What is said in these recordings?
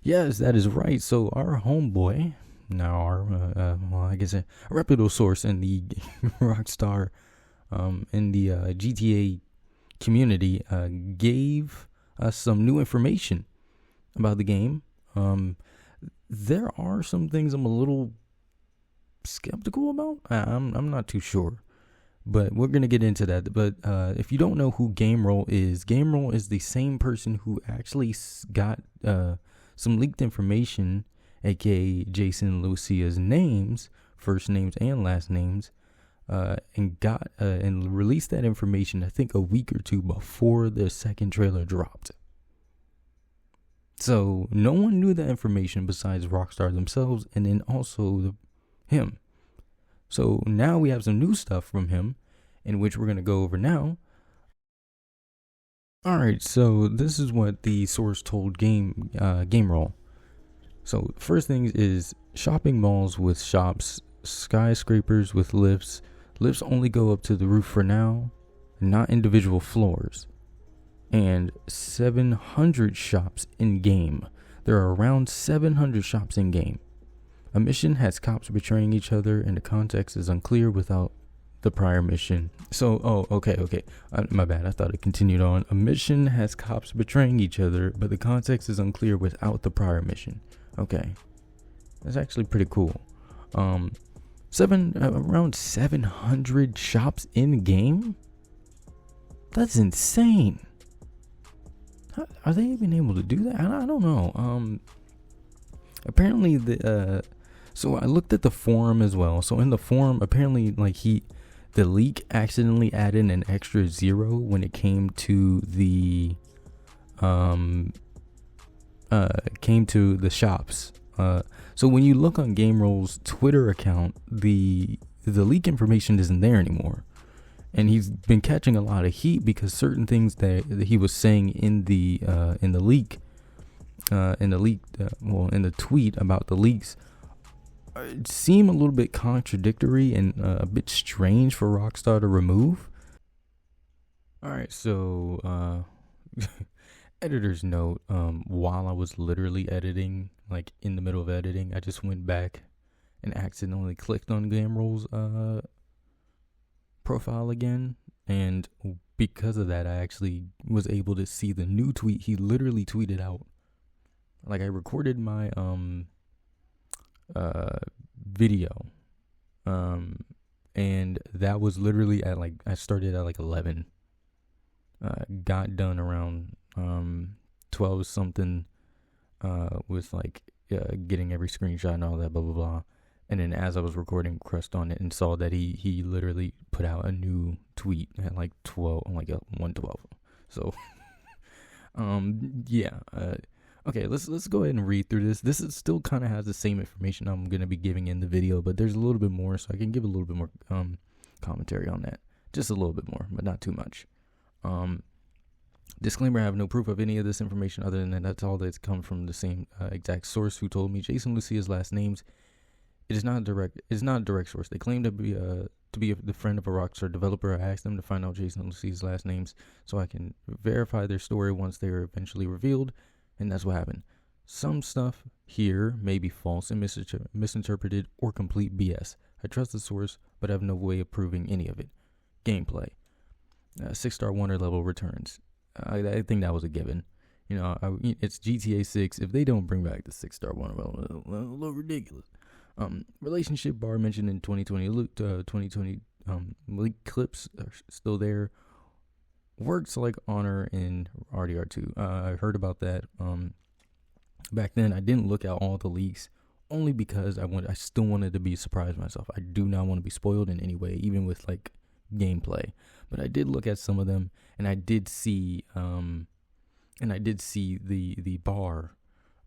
Yes, that is right. So our homeboy, now our well, I guess a reputable source in the Rockstar, in the GTA community, gave us some new information about the game. There are some things I'm a little skeptical about. I'm not too sure, but we're gonna get into that. But if you don't know who Game Roll is the same person who actually got some leaked information, aka Jason and Lucia's names, first names and last names, and got and released that information. I think a week or two before the second trailer dropped. So no one knew that information besides Rockstar themselves, and then also him. So now we have some new stuff from him, in which we're gonna go over now. All right, so this is what the source told Game Roll. So first thing is shopping malls with shops, skyscrapers with lifts. Lifts only go up to the roof for now, not individual floors. And 700 shops in game. There are around 700 shops in game. A mission has cops betraying each other, and the context is unclear without the prior mission. So, okay. My bad. I thought it continued on. A mission has cops betraying each other, but the context is unclear without the prior mission. Okay, that's actually pretty cool. Around 700 shops in game. That's insane. Are they even able to do that? I don't know. Apparently so I looked at the forum as well. So in the forum, apparently the leak accidentally added an extra 0 when it came to the shops. So when you look on Game Roll's Twitter account, the leak information isn't there anymore. And he's been catching a lot of heat because certain things that he was saying in the tweet about the leaks seem a little bit contradictory and a bit strange for Rockstar to remove. All right, so editor's note: while I was literally editing, like in the middle of editing, I just went back and accidentally clicked on Game Roll's profile again, and because of that I actually was able to see the new tweet he literally tweeted out. Like, I recorded my video, and that was literally at I started at 11, got done around 12 something, with getting every screenshot and all that, blah blah blah. And then as I was recording, pressed on it and saw that he literally put out a new tweet at 1:12. So yeah. Okay, let's go ahead and read through this. This is still kind of has the same information I'm gonna be giving in the video, but there's a little bit more, so I can give a little bit more commentary on that. Just a little bit more, but not too much. Disclaimer: I have no proof of any of this information other than that's all that's come from the same exact source who told me Jason Lucia's last names. It is not a direct source. They claim to be the friend of a Rockstar developer. I asked them to find out Jason and Lucia's last names so I can verify their story once they are eventually revealed, and that's what happened. Some stuff here may be false and misinterpreted or complete BS. I trust the source, but I have no way of proving any of it. Gameplay. 6-star wonder level returns. I think that was a given. It's GTA6. If they don't bring back the 6-star wonder level, a little ridiculous. Relationship bar mentioned in 2020 leaked clips are still there. Works like honor in RDR2. I heard about that. Back then I didn't look at all the leaks only because I still wanted to be surprised myself. I do not want to be spoiled in any way, even with gameplay. But I did look at some of them, and I did see the bar,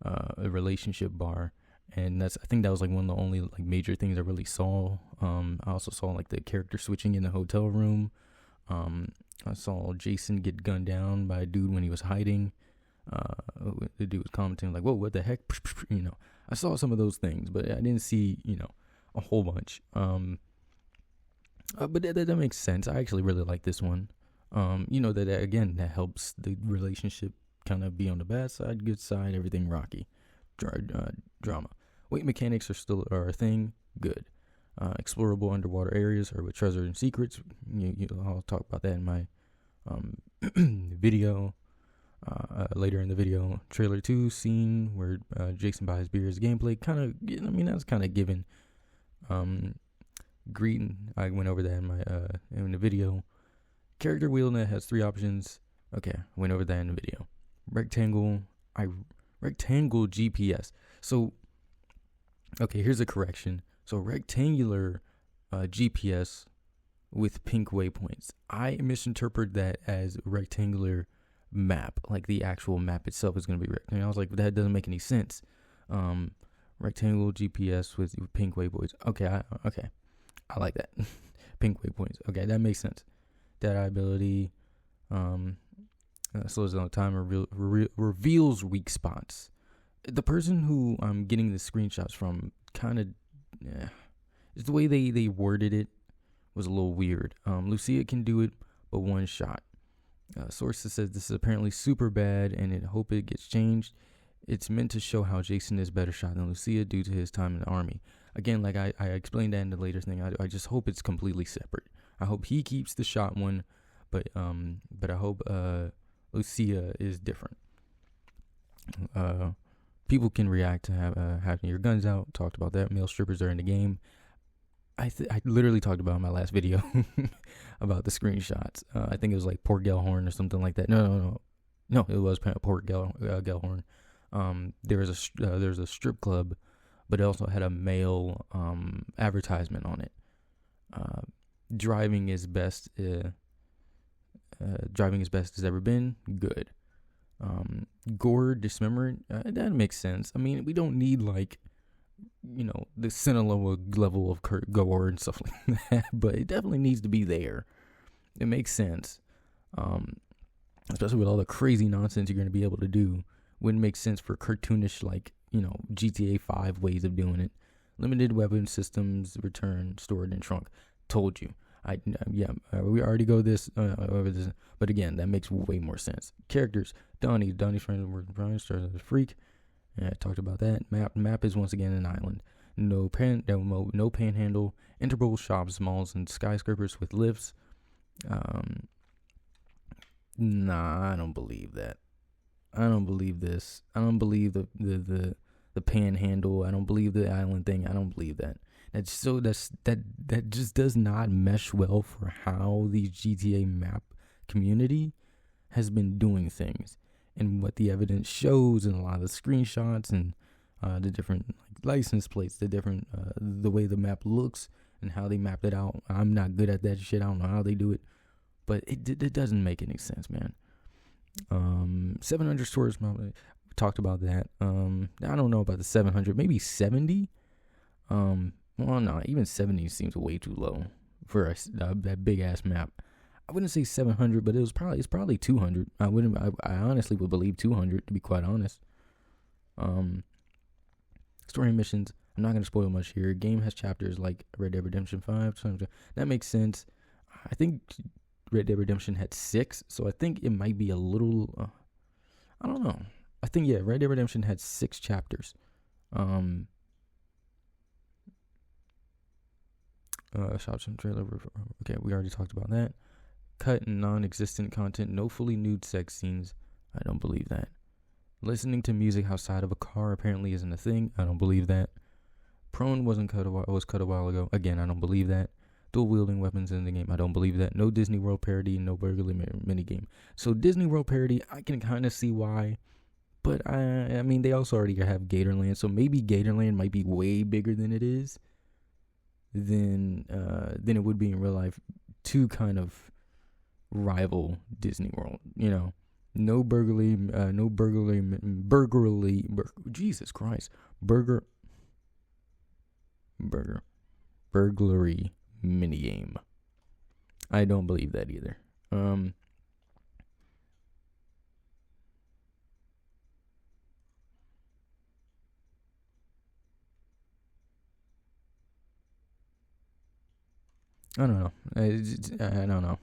a relationship bar. And I think that was one of the only major things I really saw. I also saw the character switching in the hotel room. I saw Jason get gunned down by a dude when he was hiding. The dude was commenting whoa, what the heck? I saw some of those things, but I didn't see a whole bunch. But that makes sense. I actually really like this one. That helps the relationship kind of be on the bad side, good side, everything rocky. drama. Weight mechanics are a thing. Good. Explorable underwater areas or with treasure and secrets. I'll talk about that in my video. Later in the video, trailer 2 scene where Jason buys beers. Gameplay kind of, that's kind of given. Greeting, I went over that in the video. Character wheel net has 3 options. Okay, I went over that in the video. Rectangle GPS. So, okay, here's a correction. So rectangular GPS with pink waypoints. I misinterpreted that as rectangular map, like the actual map itself is going to be rectangular. I was like, that doesn't make any sense. Rectangular GPS with pink waypoints. Okay, I like that. Pink waypoints. Okay, that makes sense. Dead eye ability. Slows down time. Reveals weak spots. The person who I'm getting the screenshots from kind of, just the way they worded it was a little weird. Lucia can do it, but one shot. Sources says this is apparently super bad, and I hope it gets changed. It's meant to show how Jason is better shot than Lucia due to his time in the army. Again, like I explained that in the later thing, I just hope it's completely separate. I hope he keeps the shot one, but I hope Lucia is different. People can react to having your guns out. Talked about that. Male strippers are in the game. I literally talked about in my last video about the screenshots. I think it was like Port Gellhorn or something like that. No, it was Port Gellhorn. There's a strip club, but it also had a male advertisement on it. Driving is best. Driving as best as ever been. Good. Gore, dismemberment. That makes sense. I mean, we don't need the Sinaloa level of gore and stuff like that, but it definitely needs to be there. It makes sense. Especially with all the crazy nonsense you're going to be able to do. Wouldn't make sense for cartoonish, GTA 5 ways of doing it. Limited weapon systems, return, stored, and trunk. Told you. We already go over this, but again, that makes way more sense. Characters, Donnie's friends were Brian stars as a freak. Yeah, I talked about that. Map is once again an island. No panhandle. Interval shops, malls, and skyscrapers with lifts. Nah, I don't believe that. I don't believe this. I don't believe the panhandle. I don't believe the island thing. I don't believe that. That just does not mesh well for how the GTA map community has been doing things, and what the evidence shows, and a lot of the screenshots and the different license plates, the way the map looks and how they mapped it out. I'm not good at that shit. I don't know how they do it, but it doesn't make any sense, man. 700 stores. We talked about that. I don't know about the 700. Maybe 70. Well, no, even 70 seems way too low for that big ass map. I wouldn't say 700, but it's probably 200. I honestly would believe 200, to be quite honest. Story missions. I'm not gonna spoil much here. Game has chapters like Red Dead Redemption 5. That makes sense. I think Red Dead Redemption had 6, so I think it might be a little. I don't know. I think Red Dead Redemption had 6 chapters. Shops and trailer. Okay, we already talked about that. Cut and non-existent content. No fully nude sex scenes. I don't believe that. Listening to music outside of a car apparently isn't a thing. I don't believe that. Prone was cut a while ago. Again, I don't believe that. Dual wielding weapons in the game. I don't believe that. No Disney World parody. No burglary minigame. So Disney World parody, I can kind of see why. But I mean, they also already have Gatorland. So maybe Gatorland might be way bigger than it is. Than it would be in real life to kind of rival Disney World. No burglary, Jesus Christ, burglary minigame. I don't believe that either. I don't know. I don't know.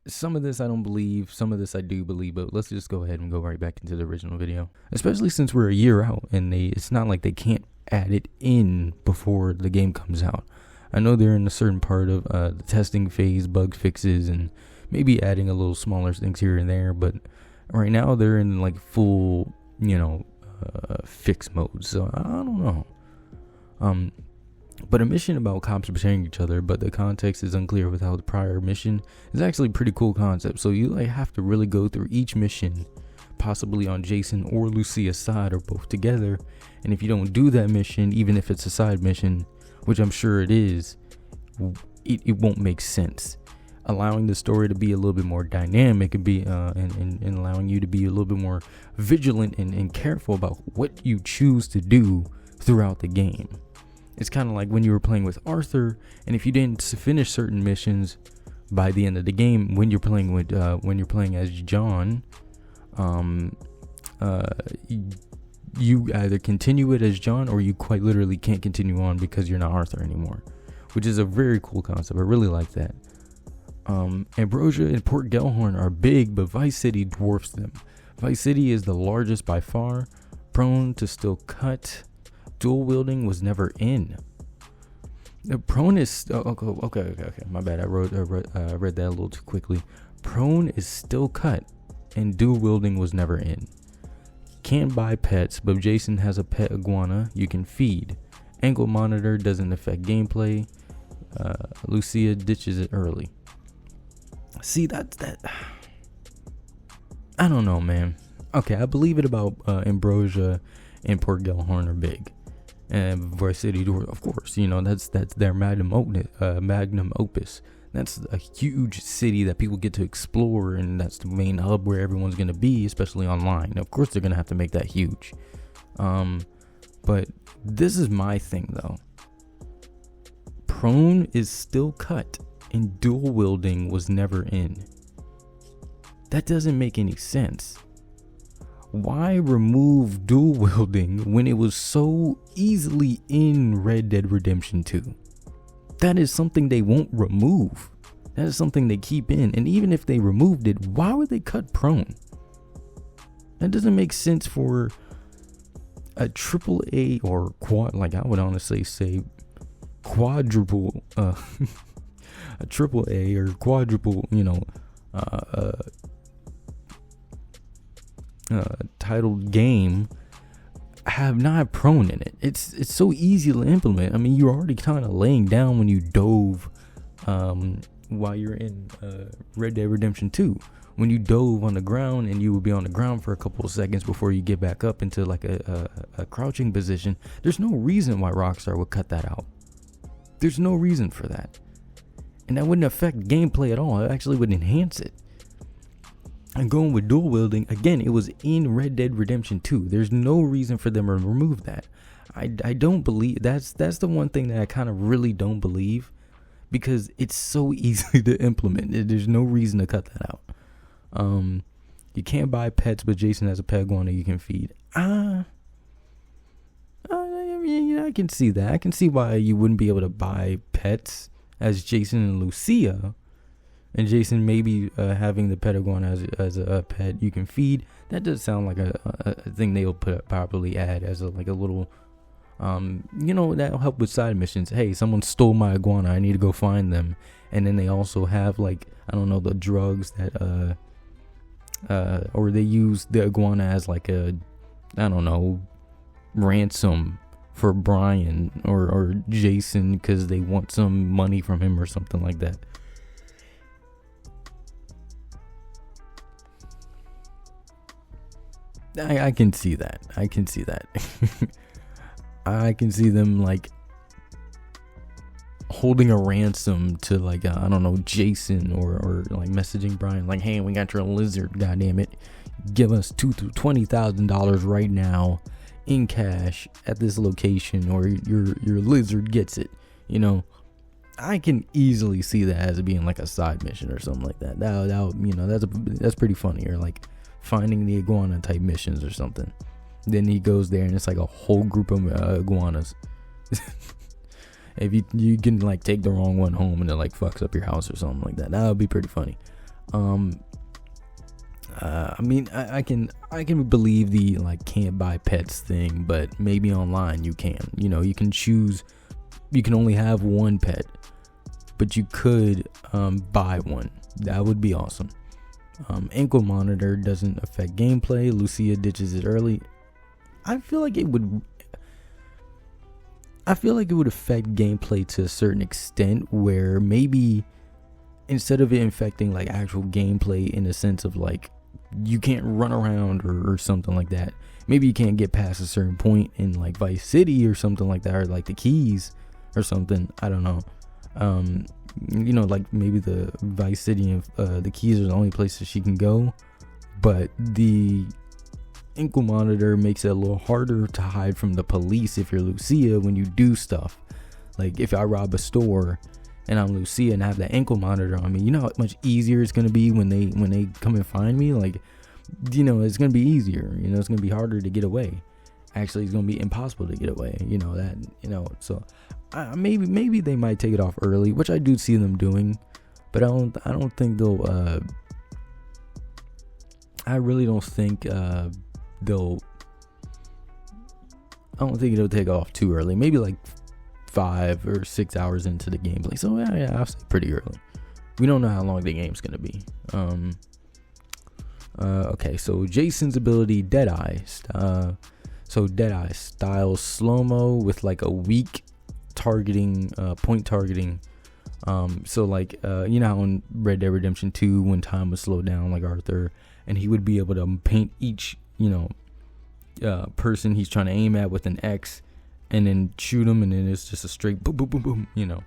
Some of this I don't believe, some of this I do believe, but let's just go ahead and go right back into the original video. Especially since we're a year out and it's not like they can't add it in before the game comes out. I know they're in a certain part of the testing phase, bug fixes, and maybe adding a little smaller things here and there, but right now they're in like full, fix mode, so I don't know. But a mission about cops betraying each other, but the context is unclear without the prior mission, is actually a pretty cool concept. So you have to really go through each mission, possibly on Jason or Lucia's side or both together. And if you don't do that mission, even if it's a side mission, which I'm sure it is, it won't make sense. Allowing the story to be a little bit more dynamic and be and allowing you to be a little bit more vigilant and careful about what you choose to do throughout the game. It's kind of like when you were playing with Arthur, and if you didn't finish certain missions by the end of the game, when you're playing as John, you either continue it as John or you quite literally can't continue on because you're not Arthur anymore, which is a very cool concept. I really like that. Ambrosia and Port Gellhorn are big, but Vice City dwarfs them. Vice City is the largest by far, prone to still cut. Dual wielding was never in. The prone is okay. My bad. I read that a little too quickly. Prone is still cut, and dual wielding was never in. Can't buy pets, but Jason has a pet iguana you can feed. Ankle monitor doesn't affect gameplay. Lucia ditches it early. See, that. I don't know, man. Okay, I believe it about Ambrosia and Port Gellhorn are big. And Vice City, of course, that's their magnum opus. That's a huge city that people get to explore, and that's the main hub where everyone's going to be, especially online. Of course, they're going to have to make that huge. But this is my thing, though. Prone is still cut, and dual wielding was never in. That doesn't make any sense. Why remove dual wielding when it was so easily in Red Dead Redemption 2? That is something they won't remove. That is something they keep in. And even if they removed it, why would they cut prone? That doesn't make sense for a triple A or quad, like I would honestly say quadruple, a triple A or quadruple, titled game have not prone in it. It's so easy to implement. I mean, you're already kind of laying down when you dove while you're in Red Dead Redemption 2. When you dove on the ground and you would be on the ground for a couple of seconds before you get back up into like a crouching position, there's no reason why Rockstar would cut that out. There's no reason for that. And that wouldn't affect gameplay at all. It actually would enhance it. And going with dual wielding, again, it was in Red Dead Redemption 2. There's no reason for them to remove that. I don't believe, that's the one thing that I kind of really don't believe, because it's so easy to implement. There's no reason to cut that out. You can't buy pets, but Jason has a pet iguana you can feed. I mean, I can see that. I can see why you wouldn't be able to buy pets as Jason and Lucia. And Jason maybe having the pet iguana as a pet you can feed. That does sound like a thing they'll probably add as a little, that'll help with side missions. Hey, someone stole my iguana. I need to go find them. And then they also have the drugs that or they use the iguana as ransom for Brian or Jason because they want some money from him or something like that. I can see that. I can see them holding a ransom to Jason or messaging Brian hey, we got your lizard, goddammit. Give us $20,000 right now in cash at this location or your lizard gets it. I can easily see that as being a side mission or something like that. That's pretty funny. Or finding the iguana type missions or something. Then he goes there and it's a whole group of iguanas. If you can take the wrong one home and it fucks up your house or something like that. That would be pretty funny. I mean, I can believe the like can't buy pets thing, but maybe online you can. You know, you can choose. You can only have one pet, but you could buy one. That would be awesome. Ankle monitor doesn't affect gameplay. Lucia ditches it early. I feel like it would affect gameplay to a certain extent, where maybe instead of it infecting like actual gameplay in a sense of like you can't run around or something like that. Maybe you can't get past a certain point in like Vice City or something like that, or like the keys or something. I don't know. You know, like maybe the Vice City and the keys are the only places she can go, but the ankle monitor makes it a little harder to hide from the police if you're Lucia when you do stuff. Like if I rob a store and I'm Lucia and I have that ankle monitor on me, you know how much easier it's gonna be when they come and find me. Like, you know, it's gonna be easier. You know, it's gonna be harder to get away. Actually, it's gonna be impossible to get away. You know that. You know, so maybe they might take it off early, which I do see them doing, but I don't think they'll. I really don't think they'll. I don't think it'll take off too early. Maybe like 5 or 6 hours into the gameplay. So yeah, I'll say pretty early. We don't know how long the game's gonna be. Okay, so Jason's ability, Deadeye. So Deadeye style slow-mo with like a weak targeting, point targeting. So like you know how in Red Dead Redemption 2 when time was slowed down, like Arthur, and he would be able to paint each, you know, person he's trying to aim at with an X, and then shoot him, and then it's just a straight boom, boom, boom, boom. You know,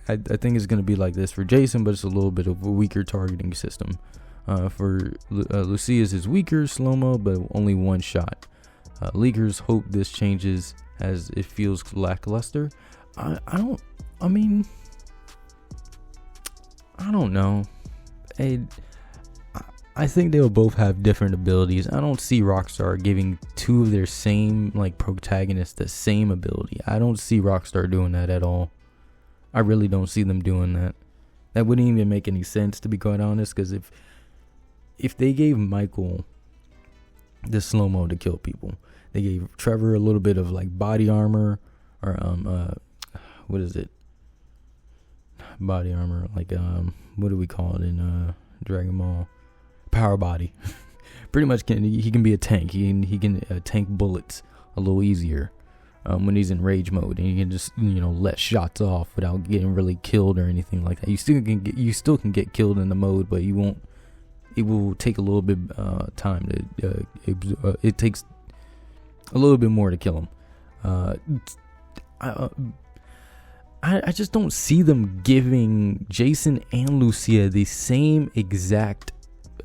I think it's gonna be like this for Jason, but it's a little bit of a weaker targeting system. For Lucia's is weaker slow-mo, but only one shot. Leakers hope this changes as it feels lackluster. I don't know. I think they'll both have different abilities. I don't see Rockstar giving two of their same like protagonists the same ability. I don't see Rockstar doing that at all. I really don't see them doing that. That wouldn't even make any sense, to be quite honest, because if they gave Michael the slow-mo to kill people, they gave Trevor a little bit of like body armor, or what is it? Body armor, like what do we call it in Dragon Ball? Power body. Pretty much he can be a tank. He can tank bullets a little easier when he's in rage mode, and he can just, you know, let shots off without getting really killed or anything like that. You still can get killed in the mode, but you won't. It will take a little bit time to. It takes a little bit more to kill him. I just don't see them giving Jason and Lucia the same exact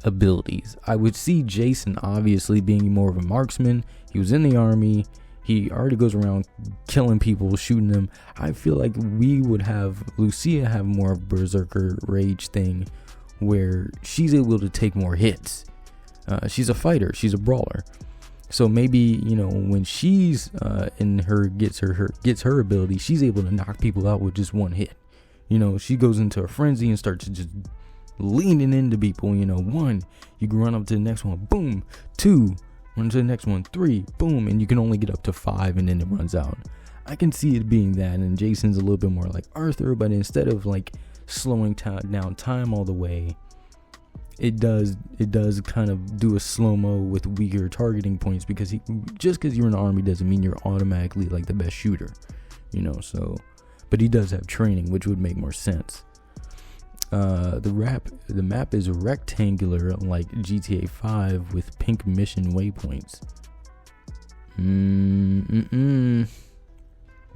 abilities. I would see Jason obviously being more of a marksman. He was in the army. He already goes around killing people, shooting them. I feel like we would have Lucia have more of a berserker rage thing, where she's able to take more hits. She's a fighter. She's a brawler. So maybe, you know, when she's gets her ability, she's able to knock people out with just one hit. You know, she goes into a frenzy and starts just leaning into people. You know, 1, you can run up to the next one, boom. 2, run to the next one, 3, boom, and you can only get up to 5, and then it runs out. I can see it being that, and Jason's a little bit more like Arthur, but instead of like slowing down time all the way, it does kind of do a slow-mo with weaker targeting points, because just because you're in the army doesn't mean you're automatically like the best shooter, you know. So, but he does have training, which would make more sense. The map is rectangular like GTA 5 with pink mission waypoints.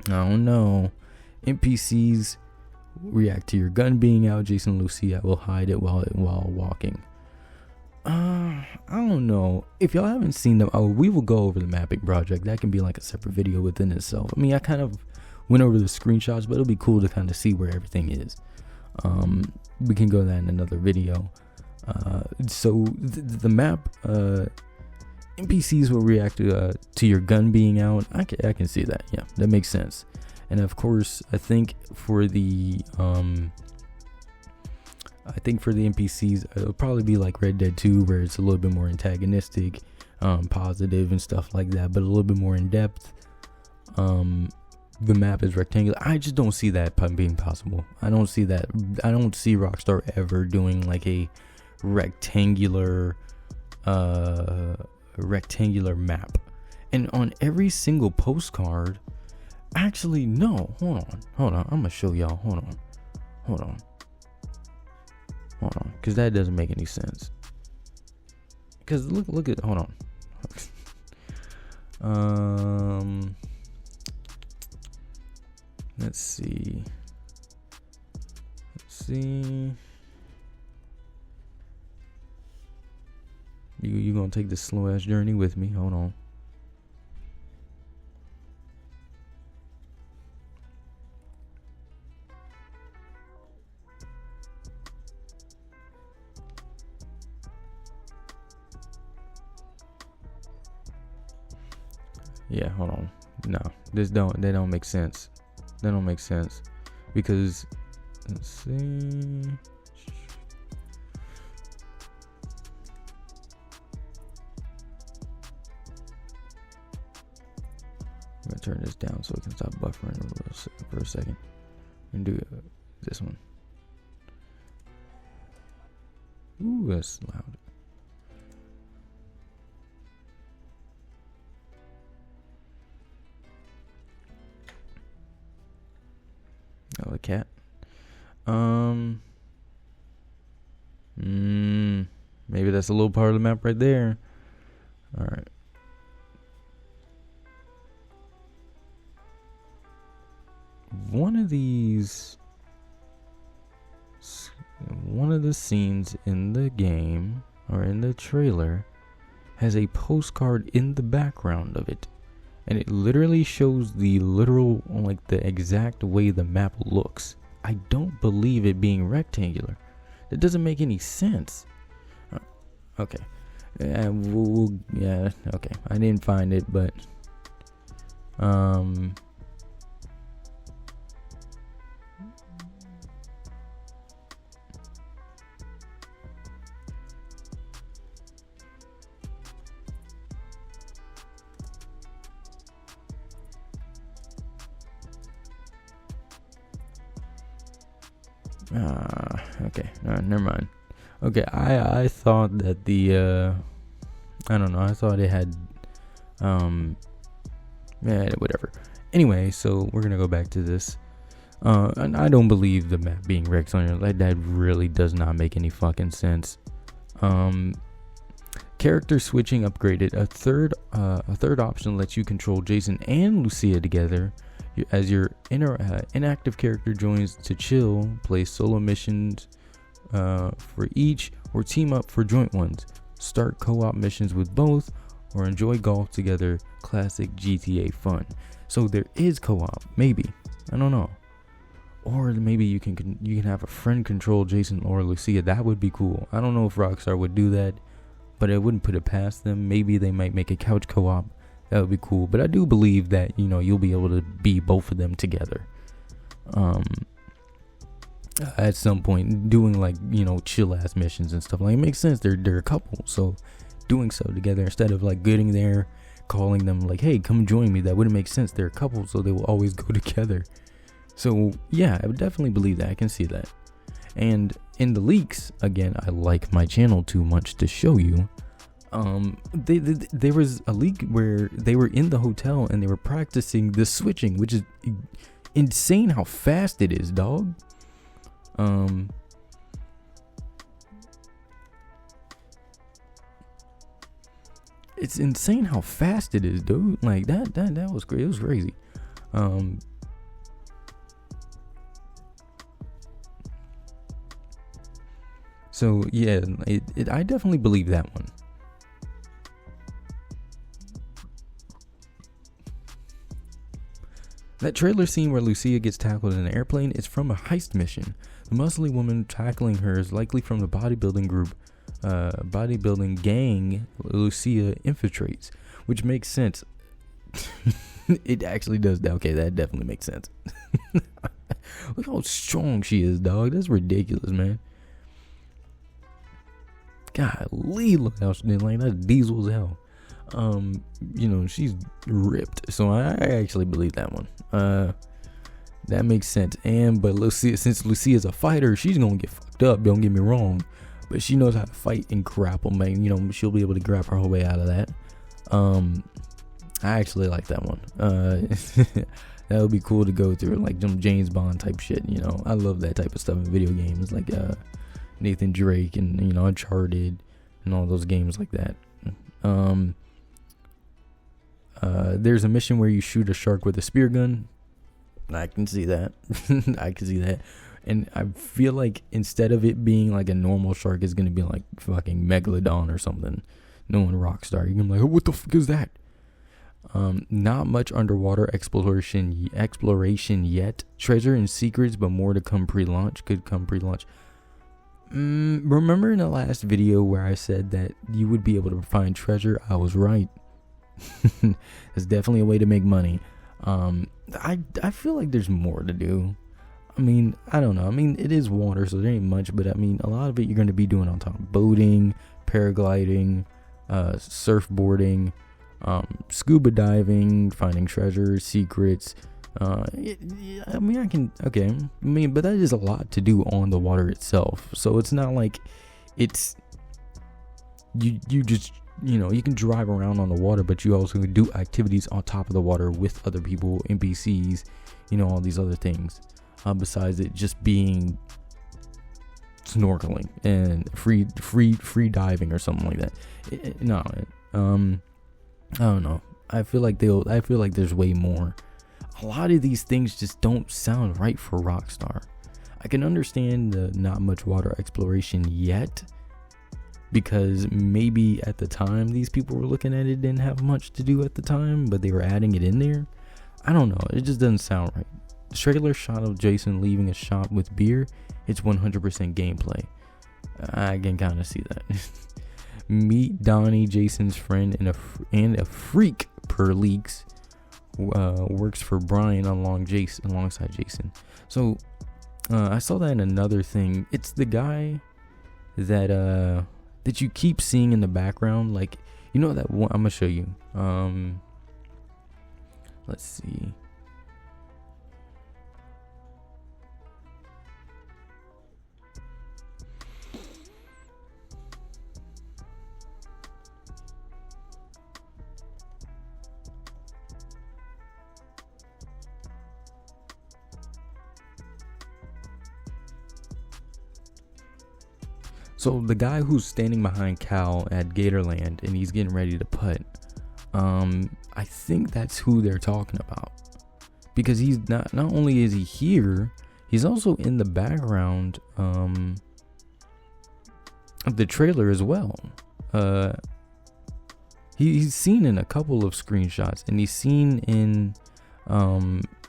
I don't know. NPCs react to your gun being out. Jason and Lucia will hide it while walking. I don't know. If y'all haven't seen them, we will go over the mapping project. That can be like a separate video within itself. I mean, I kind of went over the screenshots, but it'll be cool to kind of see where everything is. We can go to that in another video. So the map, NPCs will react to your gun being out. I can see that. Yeah, that makes sense. And of course, I think for the NPCs, it'll probably be like Red Dead 2, where it's a little bit more antagonistic, positive and stuff like that, but a little bit more in depth. The map is rectangular. I just don't see that being possible. I don't see that. I don't see Rockstar ever doing like a rectangular map. And on every single postcard, actually, no, hold on. I'm gonna show y'all. Hold on, because that doesn't make any sense. Because look at, hold on. Let's see. You gonna take this slow ass journey with me? Hold on. Yeah, hold on. No, they don't make sense. They don't make sense because, let's see. I'm gonna turn this down so it can stop buffering for a second. And do this one. Ooh, that's loud. Oh, a cat. Maybe that's a little part of the map right there. All right. One of the scenes in the game or in the trailer has a postcard in the background of it. And it literally shows the exact way the map looks. I don't believe it being rectangular. That doesn't make any sense. Okay. Okay. I didn't find it, but okay. Never mind. Okay, I thought that I don't know. I thought it had, whatever. Anyway, so we're gonna go back to this. And I don't believe the map being rectangular. That really does not make any fucking sense. Character switching upgraded. A third option lets you control Jason and Lucia together. As your inactive character joins to chill, play solo missions for each, or team up for joint ones. Start co-op missions with both, or enjoy golf together. Classic GTA fun. So there is co-op, maybe. I don't know. Or maybe you can have a friend control Jason or Lucia. That would be cool. I don't know if Rockstar would do that, but I wouldn't put it past them. Maybe they might make a couch co-op. That would be cool. But I do believe that, you'll be able to be both of them together. At some point, doing chill ass missions and stuff. It makes sense. They're a couple, so doing so together instead of getting there, calling them hey, come join me. That wouldn't make sense. They're a couple, so they will always go together. So yeah, I would definitely believe that. I can see that. And in the leaks, again, I like my channel too much to show you. There was a leak where they were in the hotel and they were practicing the switching, which is insane how fast it is, dog. It's insane how fast it is, dude. That was great. It was crazy. So yeah, I definitely believe that one. That trailer scene where Lucia gets tackled in an airplane is from a heist mission. The muscly woman tackling her is likely from the bodybuilding gang Lucia infiltrates, which makes sense. It actually does. Okay, that definitely makes sense. Look how strong she is, dog. That's ridiculous, man. Golly, look how she like that's diesel as hell. She's ripped. So I actually believe that one. That makes sense. But Lucia, since Lucia is a fighter, she's gonna get fucked up. Don't get me wrong, but she knows how to fight and grapple, man. She'll be able to grab her whole way out of that. I actually like that one. That would be cool to go through, like some James Bond type shit. I love that type of stuff in video games, like Nathan Drake and Uncharted and all those games like that. There's a mission where you shoot a shark with a spear gun. I can see that. I can see that. And I feel like instead of it being like a normal shark, it's gonna be like fucking Megalodon or something. Knowing Rockstar, you're gonna be like, oh, what the fuck is that? Not much underwater exploration yet. Treasure and secrets, but more to come pre-launch. Could come pre-launch. Remember in the last video where I said that you would be able to find treasure? I was right. It's definitely a way to make money. I feel like there's more to do. I don't know. It is water, so there ain't much, but a lot of it you're going to be doing on top. Boating, paragliding, surfboarding, scuba diving, finding treasure, secrets. But that is a lot to do on the water itself. So it's not like it's you just you can drive around on the water, but you also do activities on top of the water with other people, NPCs, all these other things. Besides it just being snorkeling and free diving or something like that. I don't know. I feel like there's way more. A lot of these things just don't sound right for Rockstar. I can understand the not much water exploration yet, because maybe at the time these people were looking at it didn't have much to do at the time, but they were adding it in there. I don't know. It just doesn't sound right. The trailer shot of Jason leaving a shop with beer, it's 100% gameplay. I can kind of see that. Meet Donnie, Jason's friend and a freak per leaks. Works for Brian alongside Jason. So I saw that in another thing. It's the guy that you keep seeing in the background, like that one. I'm gonna show you. Let's see. So the guy who's standing behind Cal at Gatorland and he's getting ready to putt, I think that's who they're talking about, because he's not only is he here, he's also in the background of the trailer as well. He's seen in a couple of screenshots, and he's seen in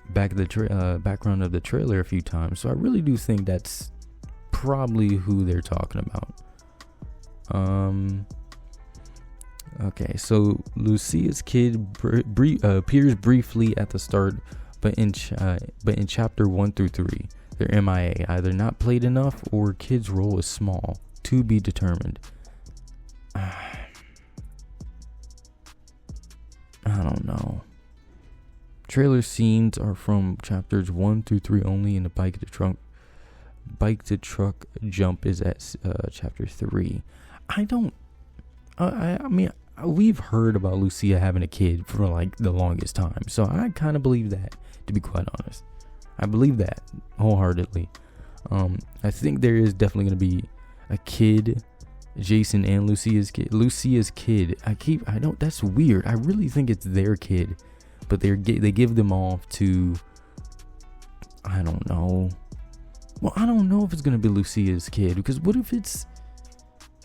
background of the trailer a few times. So I really do think that's probably who they're talking about. Okay, so Lucia's kid appears briefly at the start, but in chapter 1 through 3, they're MIA, either not played enough or kid's role is small, to be determined. I don't know. Trailer scenes are from chapters 1 through 3 only, and the bike to truck jump is at chapter 3. We've heard about Lucia having a kid for like the longest time, so I kind of believe that, to be quite honest. I believe that wholeheartedly. I think there is definitely going to be a kid, Jason and Lucia's kid. That's weird. I really think it's their kid, but they give them off to, I don't know. Well, I don't know if it's gonna be Lucia's kid, because what if it's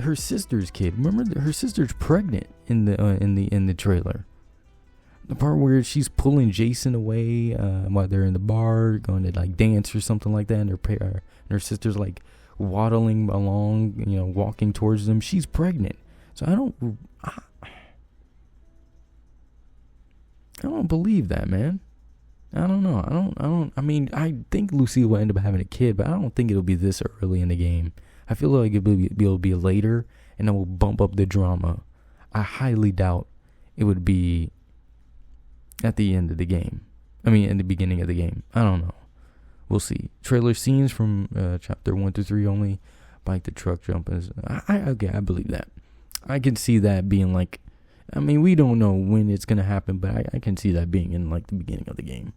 her sister's kid? Remember, her sister's pregnant in the trailer. The part where she's pulling Jason away while they're in the bar, going to like dance or something like that, and her sister's like waddling along, walking towards them. She's pregnant, so I don't believe that, man. I don't know. I mean, I think Lucia will end up having a kid, but I don't think it'll be this early in the game. I feel like it'll be later, and it will bump up the drama. I highly doubt it would be at the end of the game. I mean, in the beginning of the game. I don't know. We'll see. Trailer scenes from chapter 1 to 3 only. Bike the truck jumpers. Okay, I believe that. I can see that being like, I mean, we don't know when it's going to happen, but I can see that being in like the beginning of the game.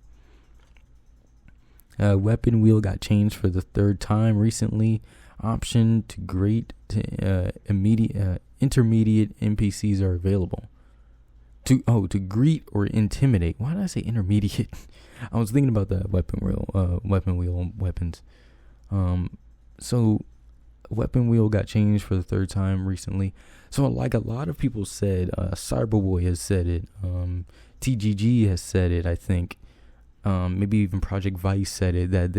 Weapon wheel got changed for the 3rd time recently. Option to great to intermediate NPCs are available. To greet or intimidate. Why did I say intermediate? I was thinking about the weapon wheel weapons. So weapon wheel got changed for the 3rd time recently. So like a lot of people said, Cyberboy has said it. TGG has said it, I think. Maybe even Project Vice said it, that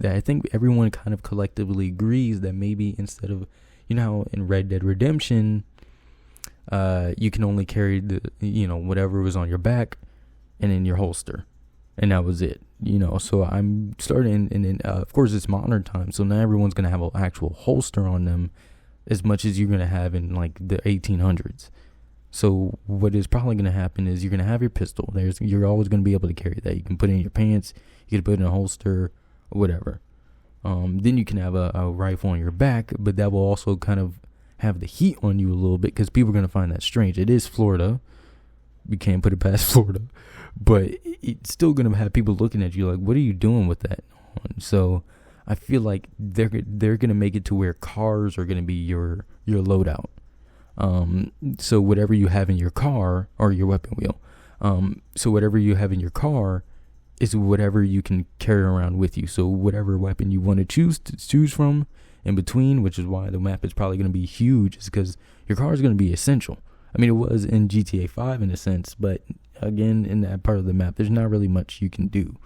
I think everyone kind of collectively agrees that maybe instead of, you know, in Red Dead Redemption, you can only carry whatever was on your back and in your holster, and that was it, so I'm starting, and of course it's modern times, so not everyone's going to have an actual holster on them as much as you're going to have in like the 1800s. So what is probably going to happen is you're going to have your pistol. You're always going to be able to carry that. You can put it in your pants, you can put it in a holster, or whatever. Then you can have a rifle on your back, but that will also kind of have the heat on you a little bit, because people are going to find that strange. It is Florida. We can't put it past Florida. But it's still going to have people looking at you like, what are you doing with that on? So I feel like they're going to make it to where cars are going to be your loadout. So whatever you have in your car, or your weapon wheel, so whatever you have in your car is whatever you can carry around with you. So whatever weapon you want to choose from in between, which is why the map is probably going to be huge, is because your car is going to be essential. I mean, it was in GTA 5 in a sense, but again, in that part of the map, there's not really much you can do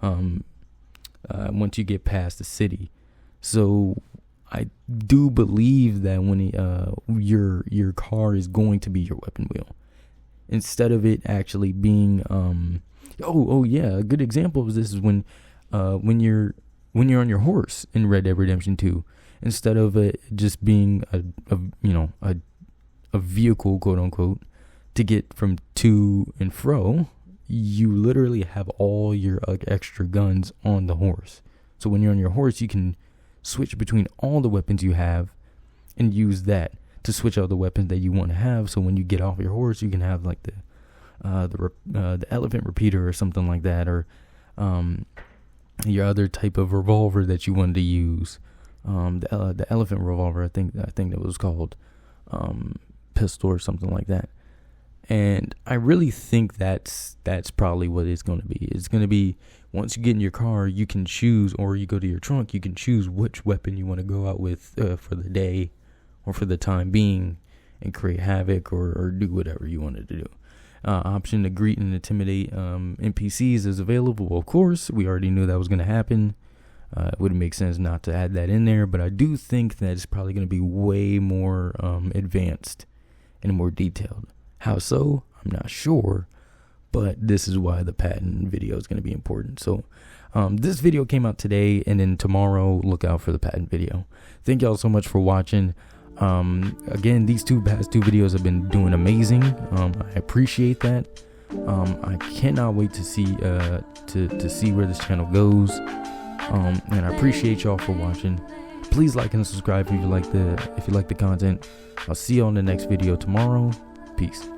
once you get past the city. So I do believe that when your car is going to be your weapon wheel, instead of it actually being a good example of this is when you're on your horse in Red Dead Redemption 2, instead of it just being a vehicle, quote unquote, to get from to and fro, you literally have all your extra guns on the horse. So when you're on your horse, you can switch between all the weapons you have and use that to switch out the weapons that you want to have. So when you get off your horse, you can have like the elephant repeater or something like that, or your other type of revolver that you wanted to use, the elephant revolver, I think that was called, pistol or something like that. And I really think that's probably what it's going to be. It's going to be, once you get in your car, you can choose, or you go to your trunk, you can choose which weapon you want to go out with for the day or for the time being, and create havoc or do whatever you wanted to do. Option to greet and intimidate NPCs is available. Of course, we already knew that was going to happen. It wouldn't make sense not to add that in there, but I do think that it's probably going to be way more advanced and more detailed. How so? I'm not sure, but this is why the patent video is going to be important. So this video came out today, and then tomorrow look out for the patent video. Thank y'all so much for watching. Again, these past two videos have been doing amazing. I appreciate that. I cannot wait to see where this channel goes. And I appreciate y'all for watching. Please like and subscribe if you like the content. I'll see you on the next video tomorrow. Peace.